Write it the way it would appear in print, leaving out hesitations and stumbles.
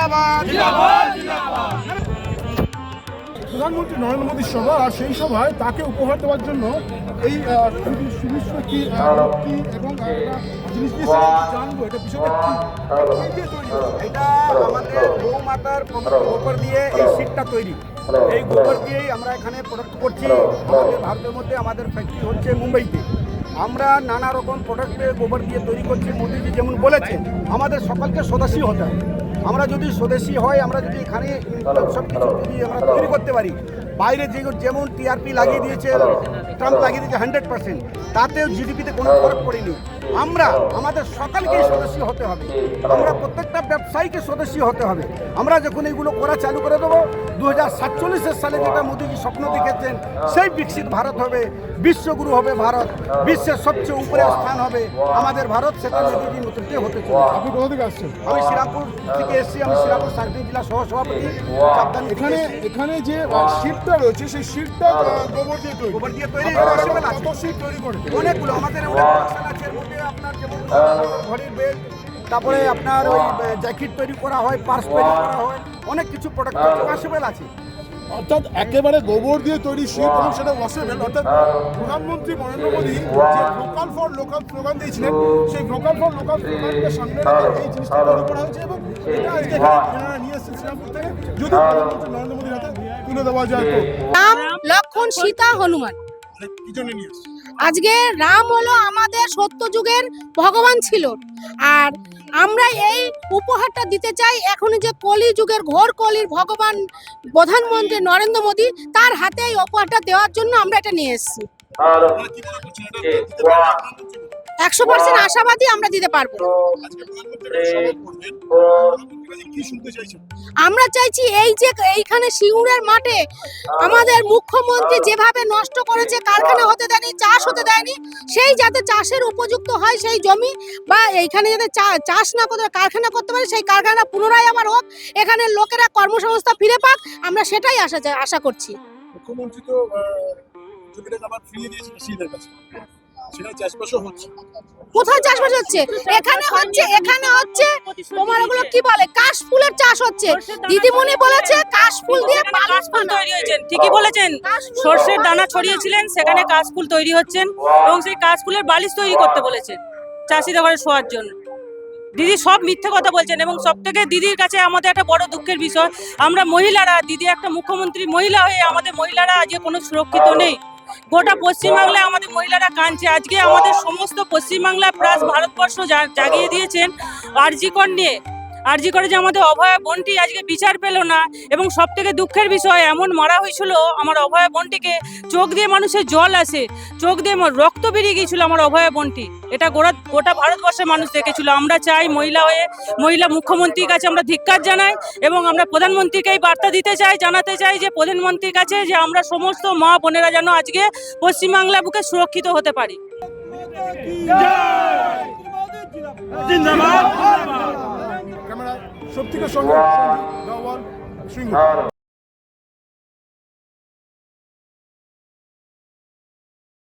জিন্দাবাদ। প্রধানমন্ত্রী নরেন্দ্র মোদীর সভা, আর সেই সভায় তাকে উপহার দেওয়ার জন্য এই খুবই সুমিষ্ট একটি মূর্তি এবং একটা জিনিস দিয়ে জানবো এটা বিষয়টা কি দিয়ে তৈরি হয়েছে? এটা আমাদের গৌমাতার গোবর দিয়ে এই শীটটা তৈরি। এই গোবর দিয়েই আমরা এখানে প্রোডাক্ট করছি। আমাদের ভারতের মধ্যে আমাদের ফ্যাক্টরি হচ্ছে মুম্বাইতে। আমরা নানা রকম প্রোডাক্টের গোবর দিয়ে তৈরি করছি। মোদীজি যেমন বলেছেন আমাদের সকলকে স্বদেশী হতে হবে। আমরা যদি স্বদেশী হয়, আমরা যদি এখানে সব কিছু যদি আমরা তৈরি করতে পারি, বাইরে যেমন টিআরপি লাগিয়ে দিয়েছে, ট্রাম্প লাগিয়ে দিয়েছে 100%, তাতেও জিডিপিতে কোনো ফরক পড়েনি। আমরা আমাদের সকলকেই স্বদেশী হতে হবে। আমরা প্রত্যেকটা ব্যবসায়ীকে স্বদেশী হতে হবে। আমরা যখন এইগুলো করা চালু করে দেবো, 2047 সালে যেটা মোদীজি স্বপ্ন দেখেছেন, সেই বিকশিত ভারত হবে, বিশ্বগুরু হবে ভারত, বিশ্বের সবচেয়ে উপরে স্থান হবে আমাদের ভারত। সেটা মোদীজির নেতৃত্বে হতে চলেছে। আপনি কোথা থেকে আসছেন? আমি শ্রীরামপুর থেকে এসেছি। আমি শ্রীরামপুর সাংগঠনিক জেলা সহসভাপতি। এখানে যে শীটটা রয়েছে সেই শীটটা গোবর দিয়ে তৈরি। গোবর দিয়ে তৈরি কত শীট তৈরি করে? অনেকগুলো আমাদের অনেক প্রোডাকশন আছে। এর মধ্যে আপনার যেমন ঘড়ির বেল্ট, তারপরে আপনার ওই জ্যাকেট তৈরি করা হয়, পার্স তৈরি করা হয়, অনেক কিছু প্রোডাক্ট পসিবল আছে। অর্থাৎ একেবারে গোবর দিয়ে তৈরি শীত এবং সেটা ওয়াশেবল। অর্থাৎ প্রধানমন্ত্রী নরেন্দ্র মোদী যে ভোকাল ফর লোকাল স্লোগান দিয়েছিলেন, সেই ভোকাল ফর লোকাল স্লোগানকে সামনে রেখে এই জিনিসটা তৈরি করা হয়েছে এবং এটা আজকে এনারা নিয়ে এসেছেন শ্রীরামপুর থেকে। যদি প্রধানমন্ত্রী নরেন্দ্র মোদীর হাতে তুলে দেওয়া যায় তো? রাম, লক্ষণ, সীতা, হনুমান। কি জন্য নিয়ে এসেছেন? আজকে রাম হলো আমাদের সত্য যুগের ভগবান ছিল, আর আমরা এই উপহারটা দিতে চাই এখন যে কলি যুগের ঘোর কলির ভগবান প্রধানমন্ত্রী নরেন্দ্র মোদী, তার হাতে এই উপহারটা দেওয়ার জন্য আমরা এটা নিয়ে এসেছি। 100% আশাবাদী আমরা দিতে পারবো। আমরা চাইছি এই যে এইখানে সিঙ্গুরের মাঠে আমাদের মুখ্যমন্ত্রী যেভাবে নষ্ট করেছে, কারখানা হতে দেয়নি, চাষ হতে দেয়নি, সেই যাতে চাষের উপযুক্ত হয় সেই জমি, বা এইখানে যাতে চাষ না করতে কারখানা করতে পারে, সেই কারখানা পুনরায় আবার হোক, এখানে লোকেরা কর্মসংস্থান ফিরে পাক, আমরা সেটাই আশা করছি। মুখ্যমন্ত্রী তো জমিটা আবার ফিরিয়ে দিয়েছেন চাষিদের কাছে, সেটা চাষবাসও হচ্ছে। কোথায় চাষবাস হচ্ছে? এখানে হচ্ছে তোমার ওগুলো কি বলে, কাশফুলের চাষ হচ্ছে। দিদিমণি বলেছে কাশফুল দিয়ে বালিশ তৈরি হয়েছেন। ঠিকই বলেছেন, সর্ষের দানা ছড়িয়েছিলেন, সেখানে কাশফুল তৈরি হচ্ছেন এবং সেই কাশফুলের বালিশ তৈরি করতে বলেছেন চাষিদের ঘরে শোয়ার জন্য। দিদি সব মিথ্যে কথা বলছেন এবং সব থেকে দিদির কাছে আমাদের একটা বড় দুঃখের বিষয়, আমরা মহিলারা, দিদি একটা মুখ্যমন্ত্রী মহিলা হয়ে আমাদের মহিলারা আজকে কোনো সুরক্ষিত নেই। গোটা পশ্চিমবাংলায় আমাদের মহিলারা কাঁদছে। আজকে আমাদের সমস্ত পশ্চিমবাংলা প্লাস ভারতবর্ষ জাগিয়ে দিয়েছেন আরজিকর নিয়ে। আরজিকরে যে আমাদের অভয়া বোনটি আজকে বিচার পেল না, এবং সব থেকে দুঃখের বিষয়, এমন মারা হয়েছিল আমার অভয়া বোনটিকে, চোখ দিয়ে মানুষের জল আসে, চোখ দিয়ে রক্ত বেরিয়ে গিয়েছিল আমার অভয়া বোনটি। এটা গোটা ভারতবর্ষের মানুষ দেখেছিল। আমরা চাই মহিলা হয়ে মহিলা মুখ্যমন্ত্রীর কাছে আমরা ধিক্কার জানাই এবং আমরা প্রধানমন্ত্রীকে এই বার্তা দিতে চাই, জানাতে চাই যে প্রধানমন্ত্রীর কাছে যে আমরা সমস্ত মা বোনেরা যেন আজকে পশ্চিমবাংলা বুকে সুরক্ষিত হতে পারি। ক্যামেরা সত্যিকার সঙ্গে